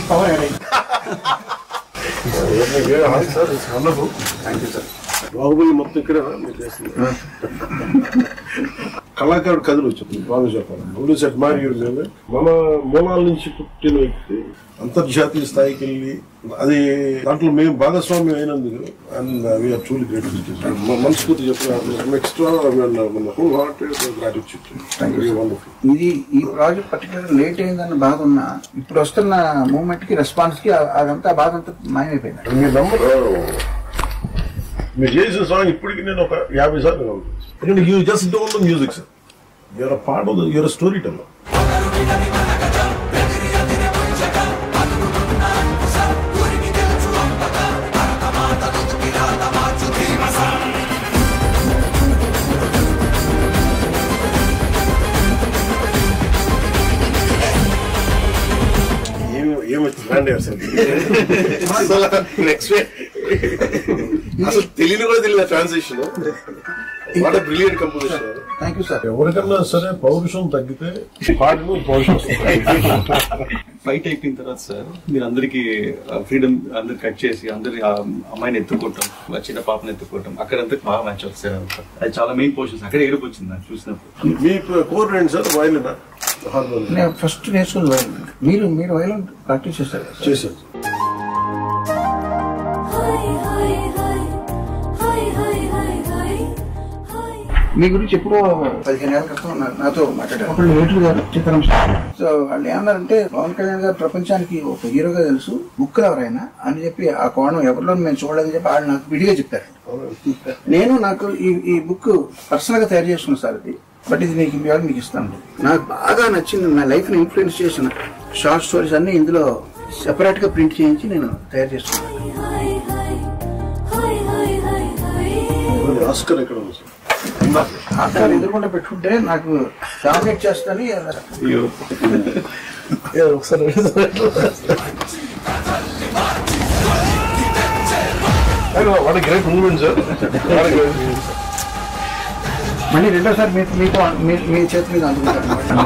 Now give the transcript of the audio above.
Power add అయింది. Thank you sir. Baahubali మొత్తం ఇక్కడ మీరు చేస్తుంది. కళాకారుడు కథలు వచ్చింది బాగా చెప్పాలి. Always admire your name. మన మూలాల నుంచి పుట్టిన వ్యక్తి అంతర్జాతీయ స్థాయికి వెళ్ళి అది దాంట్లో మేము భాగస్వామ్యం అయినందుకు అండ్ వీఆర్ ట్రూలీ గ్రేట్. మనస్ఫూర్తి చెప్పిన ఎక్స్ట్రా మన హోల్ హార్టెడ్ గ్రాటిట్యూడ్. ఇది ఈ ప్రాజెక్ట్ పర్టికులర్ లేట్ అయిందన్న బాధ ఉన్నా ఇప్పుడు వస్తున్న మూమెంట్ కి రెస్పాన్స్ కి అదంతా బాధ అంతా మాయమైపోయింది. మీ నంబర్ మీరు చేసిన సాంగ్ ఇప్పటికి నేను ఒక 50 సార్లు ఎందుకంటే you just don't know music sir. You're a part of your storyteller. అసలు తెలియని కూడా తెలియదు transaction. What brilliant composition. Thank you sir. ఎవరికన్నా సరే పౌరుషం తగ్గితే పాటలు పౌరుషం ఫైట్ అయిపోయిన తర్వాత సార్ మీరు అందరికి ఫ్రీడమ్ అందరు కట్ చేసి అందరి అమ్మాయిని ఎత్తుకోవటం చిన్న పాపని ఎత్తుకోవటం అక్కడంతా బాగా మ్యాచ్ వస్తారు. అది చాలా మెయిన్ పోర్షన్స్. అక్కడ ఏడుపు వచ్చింది నాకు చూసినప్పుడు. మీ కోర్ ఏంటి సార్? వైలిన్ నేను ఫస్ట్ నేర్చుకుని వైలిన్. మీరు వైలిన్ ప్రాక్టీస్ చేస్తారు? చేశాను. మీ గురించి ఎప్పుడో 15 ఏళ్ల క్రితం నాతో మాట్లాడారు ఒకళ్ళు ఏటులు గారు చిత్రం. సో వాళ్ళు ఏమన్నారంటే పవన్ కళ్యాణ్ గారు ప్రపంచానికి ఒక హీరోగా తెలుసు, బుక్ ఎవరైనా అని చెప్పి ఆ కోణం ఎవరిలో మేము చూడలేదని చెప్పి వాళ్ళు నాకు విడిగా చెప్పారు. నేను నాకు ఈ బుక్ పర్సనల్ గా తయారు చేసుకున్నాను సార్. ఇది బట్ ఇది మీకు ఇస్తాను. నాకు బాగా నచ్చింది, నా లైఫ్ ని ఇన్ఫ్లుయెన్స్ చేసిన షార్ట్ స్టోరీస్ అన్ని ఇందులో సెపరేట్ గా ప్రింట్ చేయించి నేను తయారు చేసుకున్నాను. ఆస్కర్ ఎక్కడ ఉంది సార్? ఆస్కార్ ఎదురుకుండా పెట్టుకుంటే నాకు డామినేట్ చేస్తాను. What a great moment sir. మళ్ళీ రెండోసారి మీతో మీ చేతి మీద అందుకుంటాను.